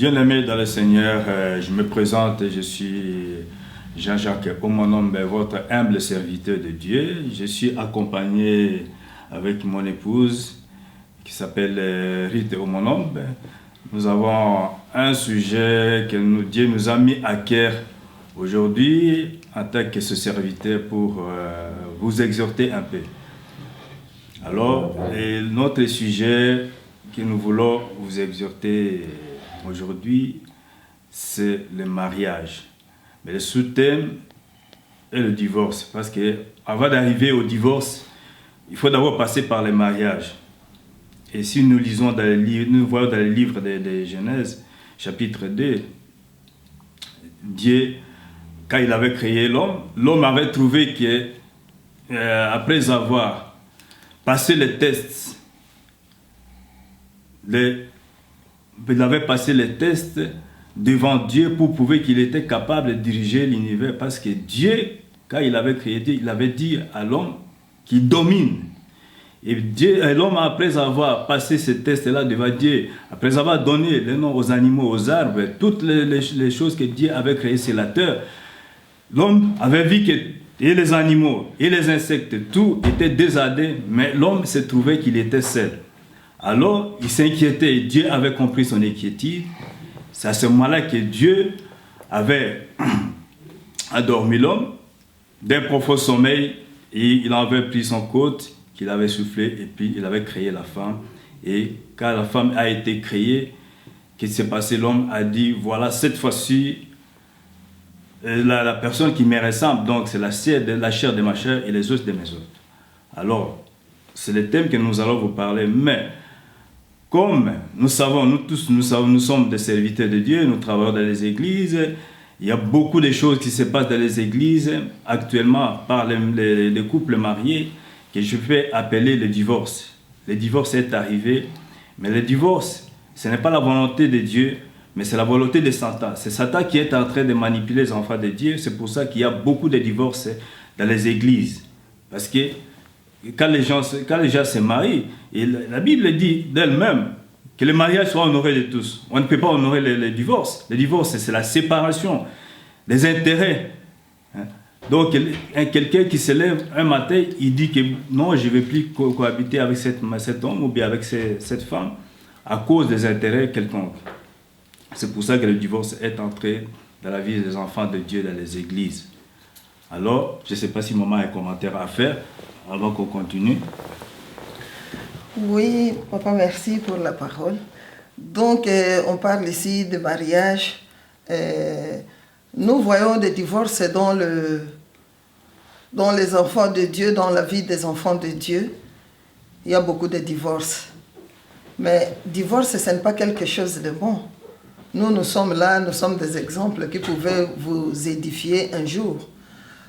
Bien-aimé dans le Seigneur, je me présente, je suis Jean-Jacques Omonombe, votre humble serviteur de Dieu. Je suis accompagné avec mon épouse qui s'appelle Rite Omonombe. Nous avons un sujet que Dieu nous a mis à cœur aujourd'hui en tant que ce serviteur pour vous exhorter un peu. Alors, notre sujet que nous voulons vous exhorter aujourd'hui, c'est le mariage. Mais le sous-thème est le divorce. Parce qu'avant d'arriver au divorce, il faut d'abord passer par le mariage. Et si nous lisons dans les livres, nous voyons dans le livre de Genèse, chapitre 2, Dieu, quand il avait créé l'homme, l'homme avait trouvé que, après avoir passé les tests, il avait passé les tests devant Dieu pour prouver qu'il était capable de diriger l'univers. Parce que Dieu, quand il avait créé Dieu, il avait dit à l'homme qu'il domine. Et l'homme, après avoir passé ces tests-là devant Dieu, après avoir donné les noms aux animaux, aux arbres, toutes les choses que Dieu avait créées sur la terre, l'homme avait vu que et les animaux et les insectes, tout était désordonné, mais l'homme se trouvait qu'il était seul. Alors, il s'inquiétait et Dieu avait compris son inquiétude. C'est à ce moment-là que Dieu avait endormi l'homme d'un profond sommeil et il avait pris son côte qu'il avait soufflé et puis il avait créé la femme. Et quand la femme a été créée, qu'est-ce qui s'est passé? L'homme a dit, voilà, cette fois-ci, la personne qui me ressemble, donc c'est la chair de ma chair et les os de mes os. Alors, c'est le thème que nous allons vous parler, mais comme nous savons, nous sommes des serviteurs de Dieu, nous travaillons dans les églises, il y a beaucoup de choses qui se passent dans les églises actuellement par les couples mariés que je vais appeler le divorce. Le divorce est arrivé, mais le divorce, ce n'est pas la volonté de Dieu, mais c'est la volonté de Satan. C'est Satan qui est en train de manipuler les enfants de Dieu. C'est pour ça qu'il y a beaucoup de divorces dans les églises. Parce que quand les gens se marient, et la Bible dit d'elle-même que le mariage soit honoré de tous. On ne peut pas honorer le divorce. Le divorce, c'est la séparation des intérêts. Donc, quelqu'un qui se lève un matin, il dit que non, je ne vais plus cohabiter avec cet homme ou bien avec cette femme à cause des intérêts quelconques. C'est pour ça que le divorce est entré dans la vie des enfants de Dieu dans les églises. Alors, je ne sais pas si maman a un commentaire à faire avant qu'on continue. Oui, papa, merci pour la parole. Donc, on parle ici de mariage. Nous voyons des divorces dans les enfants de Dieu, dans la vie des enfants de Dieu. Il y a beaucoup de divorces. Mais divorce, ce n'est pas quelque chose de bon. Nous sommes là, nous sommes des exemples qui pouvaient vous édifier un jour.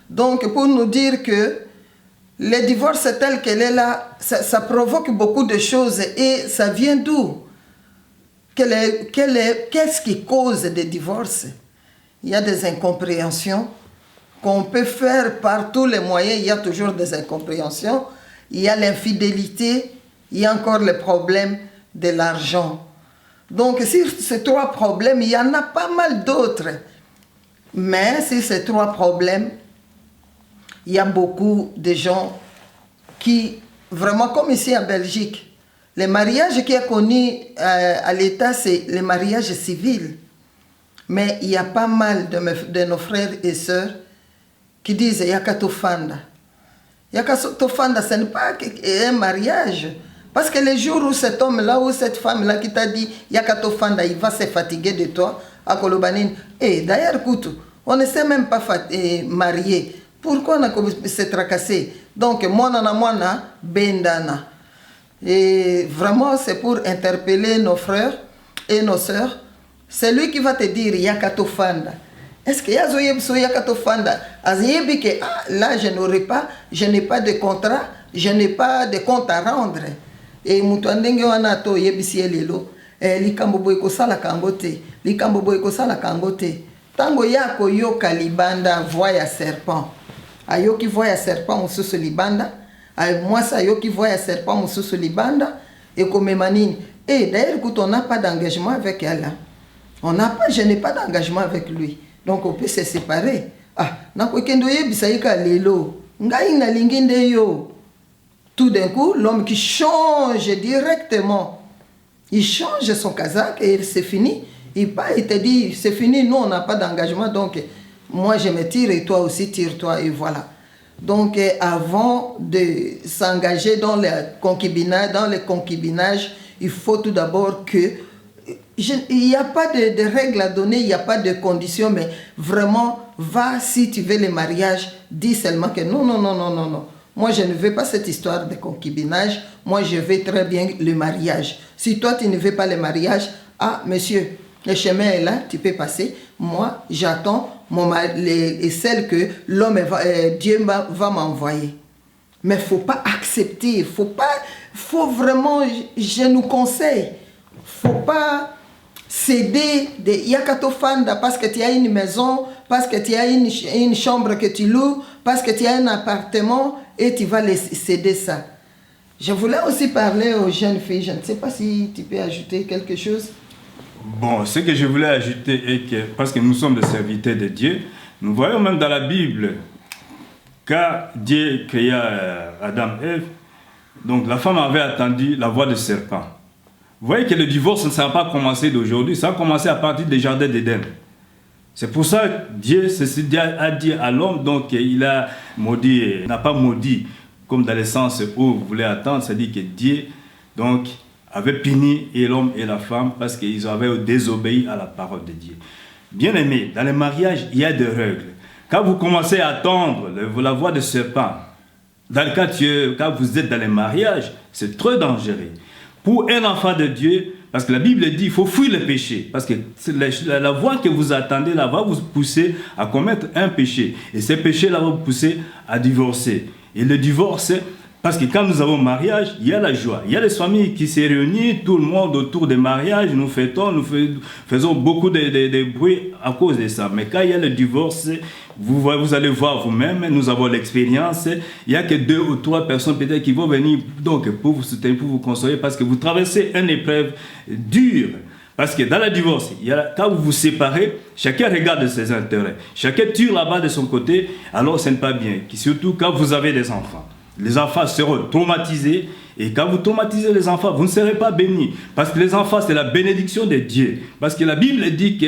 Donc, pour nous dire que le divorce tel qu'il est là, ça provoque beaucoup de choses. Et ça vient d'où? Qu'est-ce qui cause des divorces? Il y a des incompréhensions qu'on peut faire par tous les moyens. Il y a toujours des incompréhensions. Il y a l'infidélité. Il y a encore le problème de l'argent. Donc, sur ces trois problèmes, il y en a pas mal d'autres. Mais sur ces trois problèmes, il y a beaucoup de gens qui, vraiment comme ici en Belgique, le mariage qui est connu à l'État, c'est le mariage civil. Mais il y a pas mal de nos frères et sœurs qui disent Yakatofanda. Yakatofanda, ce n'est pas un mariage. Parce que le jour où cet homme-là ou cette femme-là qui t'a dit Yakatofanda, il va se fatiguer de toi, à Kolobanine. Et d'ailleurs, écoute, on ne s'est même pas marié. Pourquoi on a se tracasser? Donc, moana, bendana. Et vraiment, c'est pour interpeller nos frères et nos sœurs. C'est lui qui va te dire Yakatofanda. Est-ce qu'il y a Yakatofanda? Là, je n'ai pas de contrat, je n'ai pas de compte à rendre. Et Moutouandenge Wanato Yebisielelo, Likambobo Ekosala Kangote, Likambobo Ekosala Kangote. Tango Yako Yoka Libanda voya serpent. Ayoki voya serpent Moussousou Libanda. Moi, ça Ayoki voya serpent Moussousou Libanda. Et comme Manine. Et d'ailleurs, on n'a pas d'engagement avec elle. Je n'ai pas d'engagement avec lui. Donc on peut se séparer. Ah, tout d'un coup, l'homme qui change directement, il change son casaque et c'est fini. Il te dit, c'est fini, nous on n'a pas d'engagement, donc moi je me tire et toi aussi tire-toi et voilà. Donc avant de s'engager dans le concubinage, il faut tout d'abord que, il n'y a pas de règles à donner, il n'y a pas de conditions, mais vraiment, va si tu veux le mariage, dis seulement que non. Moi, je ne veux pas cette histoire de concubinage. Moi, je veux très bien le mariage. Si toi, tu ne veux pas le mariage, ah, monsieur, le chemin est là, tu peux passer. Moi, j'attends celle que Dieu va m'envoyer. Mais il ne faut pas accepter. Faut vraiment, je nous conseille, il ne faut pas céder de Yakatofanda parce que tu as une maison, parce que tu as une chambre que tu loues, parce que tu as un appartement et tu vas céder ça. Je voulais aussi parler aux jeunes filles. Je ne sais pas si tu peux ajouter quelque chose. Bon, ce que je voulais ajouter est que, parce que nous sommes des serviteurs de Dieu, nous voyons même dans la Bible, quand Dieu créa Adam et Ève, donc la femme avait attendu la voix du serpent. Vous voyez que le divorce ne s'est pas commencé d'aujourd'hui, ça a commencé à partir des jardins d'Éden. C'est pour ça que Dieu a dit à l'homme, donc il a maudit, n'a pas maudit, comme dans le sens où vous voulez attendre, c'est-à-dire que Dieu donc, avait puni l'homme et la femme parce qu'ils avaient désobéi à la parole de Dieu. Bien aimé, dans le mariage, il y a des règles. Quand vous commencez à attendre la voix du serpent, dans le cas quand vous êtes dans le mariage, c'est très dangereux. Pour un enfant de Dieu, parce que la Bible dit qu'il faut fuir le péché. Parce que la voie que vous attendez là va vous pousser à commettre un péché. Et ce péché-là va vous pousser à divorcer. Et le divorce, parce que quand nous avons mariage, il y a la joie. Il y a les familles qui se réunissent, tout le monde autour des mariages, nous fêtons, faisons beaucoup de bruit à cause de ça. Mais quand il y a le divorce, vous allez voir vous-même, nous avons l'expérience. Il n'y a que 2 ou 3 personnes peut-être qui vont venir donc, pour vous soutenir, pour vous consoler, parce que vous traversez une épreuve dure. Parce que dans le divorce, quand vous vous séparez, chacun regarde ses intérêts. Chacun tire là-bas de son côté, alors ce n'est pas bien. Surtout quand vous avez des enfants. Les enfants seront traumatisés. Et quand vous traumatisez les enfants, vous ne serez pas bénis. Parce que les enfants, c'est la bénédiction de Dieu. Parce que la Bible dit que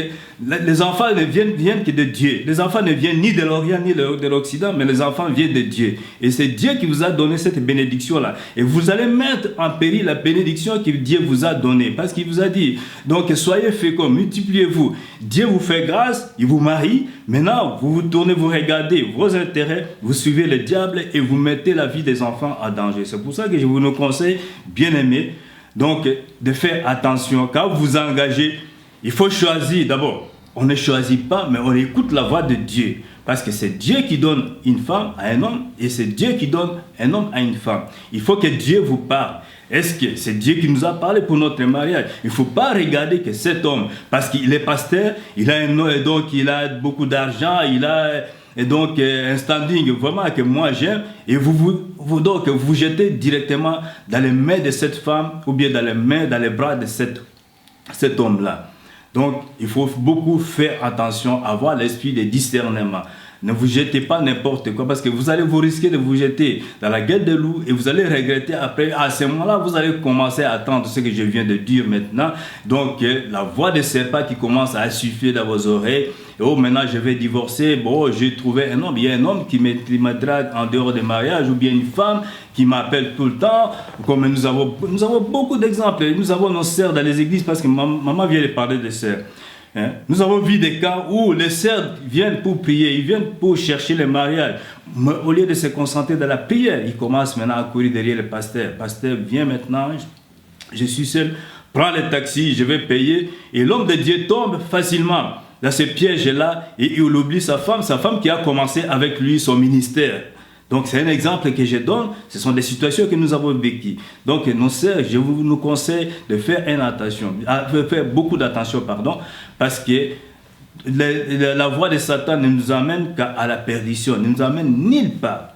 les enfants ne viennent que de Dieu. Les enfants ne viennent ni de l'Orient ni de l'Occident, mais les enfants viennent de Dieu. Et c'est Dieu qui vous a donné cette bénédiction-là. Et vous allez mettre en péril la bénédiction que Dieu vous a donnée. Parce qu'il vous a dit, donc soyez féconds, multipliez-vous. Dieu vous fait grâce, il vous marie. Maintenant, vous vous tournez, vous regardez vos intérêts, vous suivez le diable et vous mettez la vie des enfants en danger. C'est pour ça que je vous conseille, bien aimé, donc de faire attention. Quand vous vous engagez, il faut choisir. D'abord, on ne choisit pas, mais on écoute la voix de Dieu. Parce que c'est Dieu qui donne une femme à un homme et c'est Dieu qui donne un homme à une femme. Il faut que Dieu vous parle. Est-ce que c'est Dieu qui nous a parlé pour notre mariage? Il ne faut pas regarder que cet homme, parce qu'il est pasteur, il a donc il a beaucoup d'argent, il a donc un standing vraiment que moi j'aime, et donc vous jetez directement dans les mains de cette femme ou bien dans les bras de cet homme-là. Donc il faut beaucoup faire attention, avoir l'esprit de discernement. Ne vous jetez pas n'importe quoi parce que vous allez vous risquer de vous jeter dans la gueule de loup et vous allez regretter après. À ce moment-là, vous allez commencer à attendre ce que je viens de dire maintenant. Donc, la voix de serpent qui commence à suffire dans vos oreilles. Et oh, maintenant je vais divorcer. Bon, j'ai trouvé un homme. Il y a un homme qui me drague en dehors du mariage ou bien une femme qui m'appelle tout le temps. Comme nous avons beaucoup d'exemples. Nous avons nos sœurs dans les églises parce que maman vient de parler de sœurs. Nous avons vu des cas où les sœurs viennent pour prier, ils viennent pour chercher le mariage. Mais au lieu de se concentrer dans la prière, ils commencent maintenant à courir derrière le pasteur. Pasteur, viens maintenant, je suis seul, prends le taxi, je vais payer. Et l'homme de Dieu tombe facilement dans ce piège-là et il oublie sa femme qui a commencé avec lui son ministère. Donc c'est un exemple que je donne, ce sont des situations que nous avons vécues. Donc nos sœurs, je vous conseille de faire beaucoup d'attention, parce que la voie de Satan ne nous amène qu'à la perdition, ne nous amène nulle part.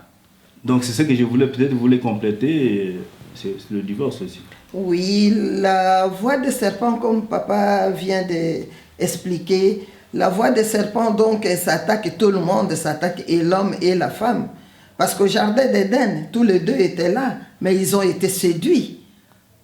Donc c'est ce que je voulais peut-être compléter, c'est le divorce aussi. Oui, la voie de serpent, comme papa vient expliqué. La voix des serpents, donc, elle s'attaque, tout le monde s'attaque, et l'homme et la femme. Parce qu'au jardin d'Éden, tous les deux étaient là, mais ils ont été séduits.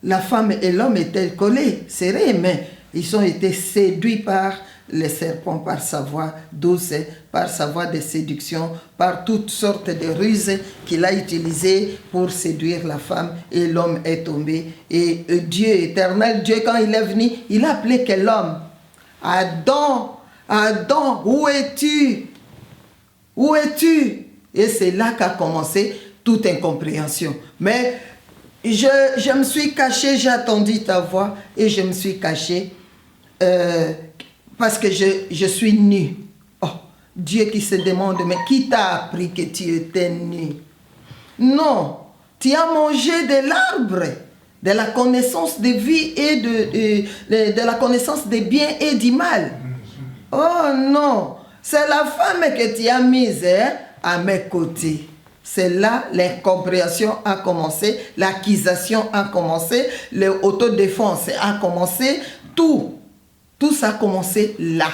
La femme et l'homme étaient collés, serrés, mais ils ont été séduits par les serpents, par sa voix douce, par sa voix de séduction, par toutes sortes de ruses qu'il a utilisées pour séduire la femme, et l'homme est tombé. Et Dieu éternel, Dieu, quand il est venu, il a appelé quel homme? Adam, Adam, où es-tu? Où es-tu? Et c'est là qu'a commencé toute incompréhension. Mais je me suis caché, j'ai attendu ta voix et je me suis caché parce que je suis nu. Oh, Dieu qui se demande, mais qui t'a appris que tu étais nu? Non, tu as mangé de l'arbre, de la connaissance de vie et de la connaissance des biens et du mal. Oh non, c'est la femme que tu as mise à mes côtés. C'est là l'incompréhension a commencé, l'accusation a commencé, l'autodéfense a commencé, tout ça a commencé là.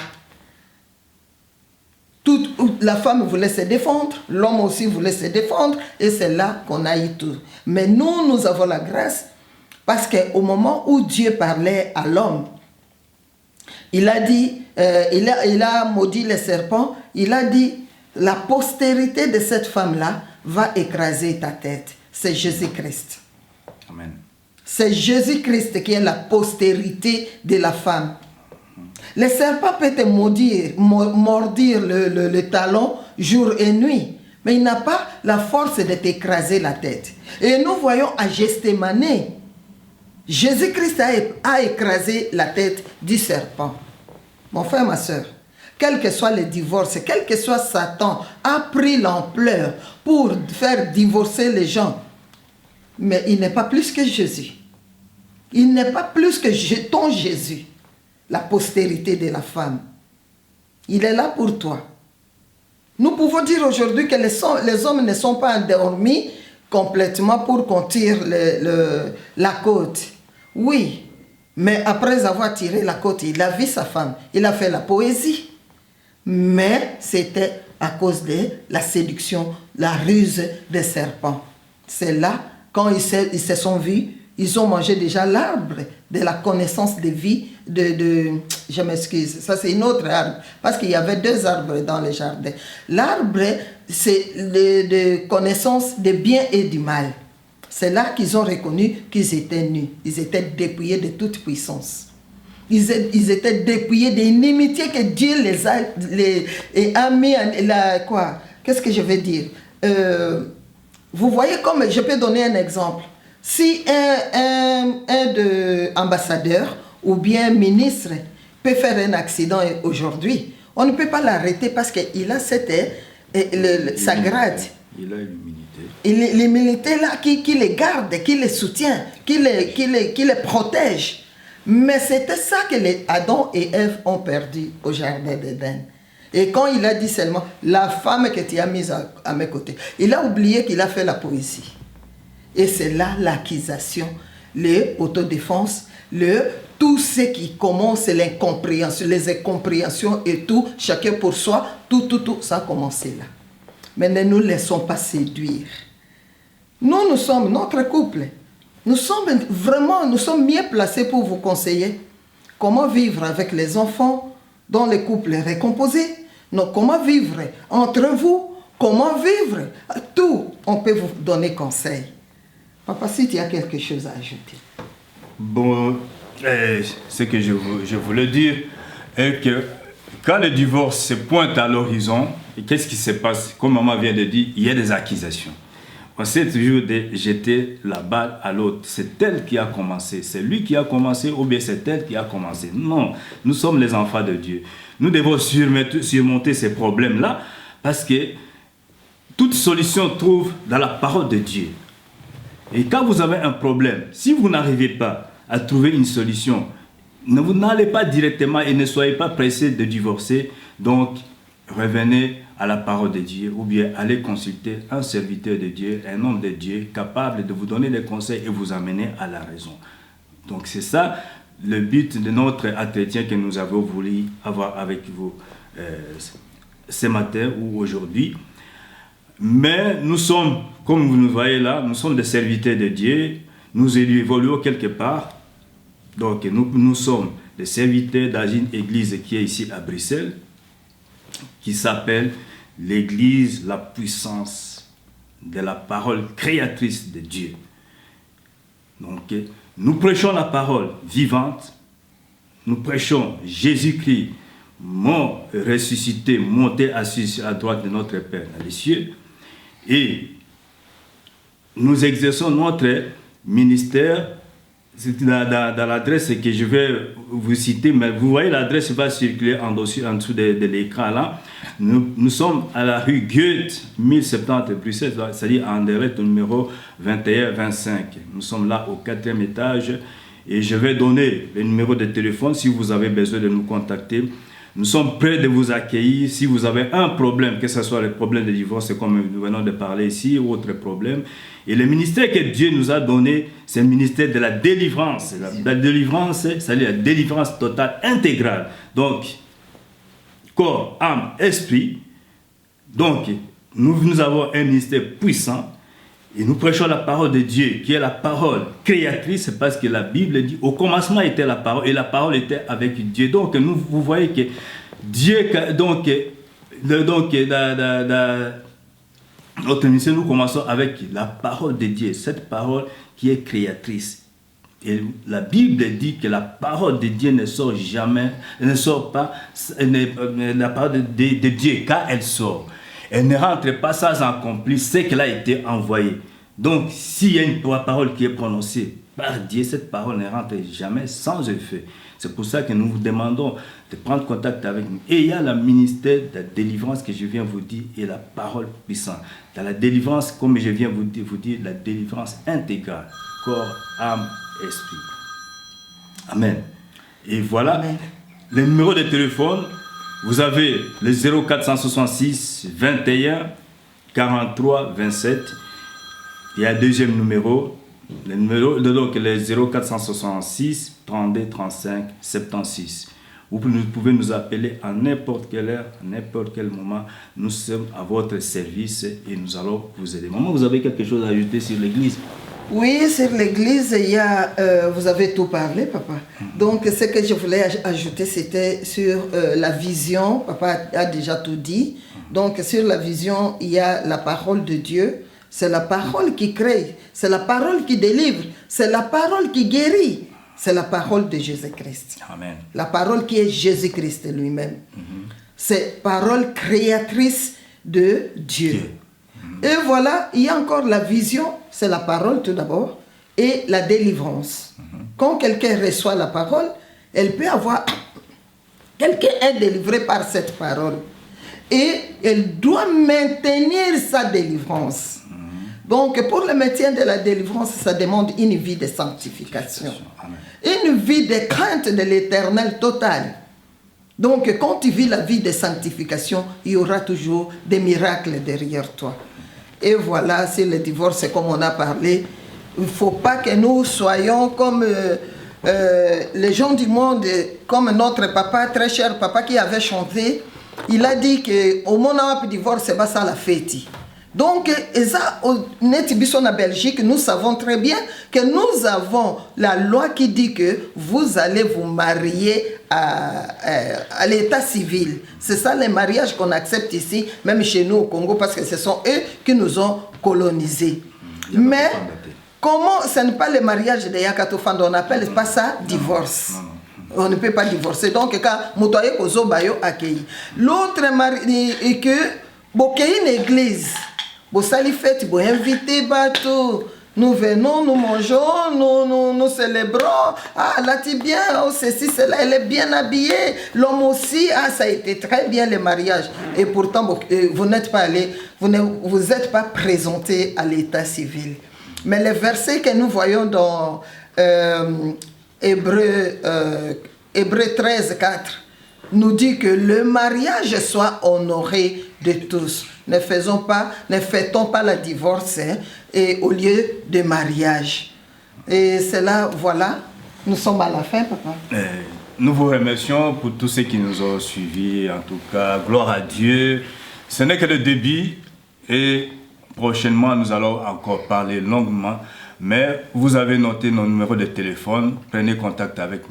La femme voulait se défendre, l'homme aussi voulait se défendre, et c'est là qu'on a eu tout. Mais nous avons la grâce, parce qu'au moment où Dieu parlait à l'homme, il a dit, il a maudit les serpents, il a dit, la postérité de cette femme-là va écraser ta tête. C'est Jésus-Christ. Amen. C'est Jésus-Christ qui est la postérité de la femme. Les serpents peuvent te mordir le talon jour et nuit, mais il n'a pas la force de t'écraser la tête. Et nous voyons à Gethsémane, Jésus-Christ a écrasé la tête du serpent. Mon frère, ma soeur, quel que soit le divorce, quel que soit Satan, a pris l'ampleur pour faire divorcer les gens. Mais il n'est pas plus que Jésus. Il n'est pas plus que ton Jésus, la postérité de la femme. Il est là pour toi. Nous pouvons dire aujourd'hui que les hommes ne sont pas endormis complètement pour qu'on tire la côte. Oui, mais après avoir tiré la côte, il a vu sa femme, il a fait la poésie. Mais c'était à cause de la séduction, la ruse des serpents. C'est là, quand ils se sont vus, ils ont mangé déjà l'arbre de la connaissance de vie, je m'excuse, ça c'est une autre arbre, parce qu'il y avait deux arbres dans le jardin. L'arbre, c'est de connaissance des biens et du mal. C'est là qu'ils ont reconnu qu'ils étaient nus, ils étaient dépouillés de toute puissance. Ils étaient dépouillés des inimitiés que Dieu les a mis quoi? Qu'est-ce que je vais dire? Vous voyez, comme je peux donner un exemple. Si un ambassadeur ou bien ministre peut faire un accident aujourd'hui, on ne peut pas l'arrêter parce qu'il a sa grade. Il a l'humilité. L'humilité là qui les garde, qui les soutient, qui les protège. Mais c'était ça que Adam et Ève ont perdu au jardin d'Éden. Et quand il a dit seulement, la femme que tu as mise à mes côtés, il a oublié qu'il a fait la poésie. Et c'est là l'accusation, l'autodéfense, tout ce qui commence, l'incompréhension, les incompréhensions et tout, chacun pour soi, tout, ça a commencé là. Mais ne nous laissons pas séduire. Nous sommes notre couple. Nous sommes mieux placés pour vous conseiller comment vivre avec les enfants dans le couple récomposé. Donc, comment vivre entre vous, comment vivre, tout, on peut vous donner conseil. Papa, si tu as quelque chose à ajouter. Bon, ce que je voulais dire est que quand le divorce se pointe à l'horizon, qu'est-ce qui se passe? Comme maman vient de dire, il y a des accusations. On essaie toujours de jeter la balle à l'autre. C'est elle qui a commencé. C'est lui qui a commencé ou bien c'est elle qui a commencé. Non, nous sommes les enfants de Dieu. Nous devons surmonter ces problèmes-là parce que toute solution trouve dans la parole de Dieu. Et quand vous avez un problème, si vous n'arrivez pas à trouver une solution, vous n'allez pas directement et ne soyez pas pressés de divorcer. Donc, revenez à la parole de Dieu ou bien allez consulter un serviteur de Dieu, un homme de Dieu capable de vous donner des conseils et vous amener à la raison. Donc c'est ça, le but de notre entretien que nous avons voulu avoir avec vous ce matin ou aujourd'hui. Mais nous sommes, comme vous nous voyez là, nous sommes des serviteurs de Dieu, nous évoluons quelque part. Donc nous sommes des serviteurs dans une église qui est ici à Bruxelles, qui s'appelle l'église La Puissance de la parole créatrice de Dieu. Donc nous prêchons la parole vivante, nous prêchons Jésus-Christ, mort, ressuscité, monté, assis à droite de notre Père dans les cieux. Et nous exerçons notre ministère dans l'adresse que je vais vous citer, mais vous voyez l'adresse va circuler en dessous de l'écran là. Nous sommes à la rue Goethe, 1070 Bruxelles, c'est-à-dire en direct numéro 21-25. Nous sommes là au 4e étage et je vais donner le numéro de téléphone si vous avez besoin de nous contacter. Nous sommes prêts de vous accueillir si vous avez un problème, que ce soit le problème de divorce comme nous venons de parler ici ou autre problème. Et le ministère que Dieu nous a donné, c'est le ministère de la délivrance. La délivrance, c'est-à-dire la délivrance totale, intégrale. Donc, corps, âme, esprit. Donc, nous avons un ministère puissant et nous prêchons la parole de Dieu, qui est la parole créatrice, parce que la Bible dit, au commencement était la parole, et la parole était avec Dieu. Donc, vous voyez que Dieu, notre mission, nous commençons avec la parole de Dieu, cette parole qui est créatrice. Et la Bible dit que la parole de Dieu ne sort jamais, ne sort pas, la parole de Dieu, car elle sort. Elle ne rentre pas sans accomplir ce qu'elle a été envoyée. Donc, s'il y a une parole qui est prononcée par Dieu, cette parole ne rentre jamais sans effet. C'est pour ça que nous vous demandons de prendre contact avec nous. Et il y a le ministère de la délivrance que je viens vous dire et la parole puissante. Dans la délivrance, comme je viens vous dire la délivrance intégrale, corps, âme, esprit. Amen. Et voilà, amen. Le numéro de téléphone, vous avez le 0466 21 43 27. Il y a un deuxième numéro, donc le 0466 32 35 76. Vous pouvez nous appeler à n'importe quelle heure, à n'importe quel moment. Nous sommes à votre service et nous allons vous aider. Maman, vous avez quelque chose à ajouter sur l'église? Oui, sur l'église, il y a, vous avez tout parlé, papa. Donc, ce que je voulais ajouter, c'était sur la vision. Papa a déjà tout dit. Donc, sur la vision, il y a la parole de Dieu. C'est la parole qui crée. C'est la parole qui délivre. C'est la parole qui guérit. C'est la parole de Jésus-Christ. Amen. La parole qui est Jésus-Christ lui-même. C'est parole créatrice de Dieu. Et voilà, il y a encore la vision, c'est la parole tout d'abord, et la délivrance. Quand quelqu'un reçoit la parole, elle peut avoir... Quelqu'un est délivré par cette parole. Et elle doit maintenir sa délivrance. Donc, pour le maintien de la délivrance, ça demande une vie de sanctification. Une vie de crainte de l'Éternel totale. Donc, quand tu vis la vie de sanctification, il y aura toujours des miracles derrière toi. Et voilà, c'est le divorce, comme on a parlé. Il ne faut pas que nous soyons comme les gens du monde, comme notre papa, très cher papa qui avait chanté. Il a dit qu'au moment où divorce, c'est pas ça la fête. Donc, en Belgique, nous savons très bien que nous avons la loi qui dit que vous allez vous marier à l'état civil. C'est ça les mariages qu'on accepte ici, même chez nous au Congo, parce que ce sont eux qui nous ont colonisés. Mais, comment ce n'est pas le mariage de Yakatofando, on n'appelle pas ça divorce. On ne peut pas divorcer. Donc, quand Moutoye Kozo Bayo accueilli. L'autre mariage est que, une église. Vous allez fête, vous invitez bateau. Nous venons, nous mangeons, nous célébrons. Ah, là, tu bien, oh, ceci, cela, elle est bien habillée. L'homme aussi, ah, ça a été très bien le mariage. Et pourtant, vous n'êtes pas allé, vous n'êtes pas présenté à l'état civil. Mais le verset que nous voyons dans Hébreux 13, 4, nous dit que le mariage soit honoré de tous. Ne fêtons pas le divorce et au lieu de mariage. Et c'est là, voilà, Nous sommes à la fin, papa. Nous vous remercions pour tous ceux qui nous ont suivis. En tout cas, gloire à Dieu. Ce n'est que le début et prochainement, nous allons encore parler longuement. Mais vous avez noté nos numéros de téléphone. Prenez contact avec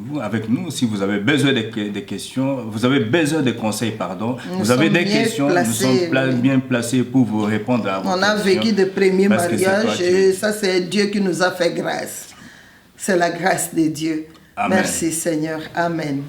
nous si vous avez besoin de questions. Vous avez besoin de conseils, pardon. Vous avez des questions. Nous sommes bien placés pour vous répondre à vos questions. On a vécu de premiers mariages et ça, c'est Dieu qui nous a fait grâce. C'est la grâce de Dieu. Amen. Merci Seigneur. Amen.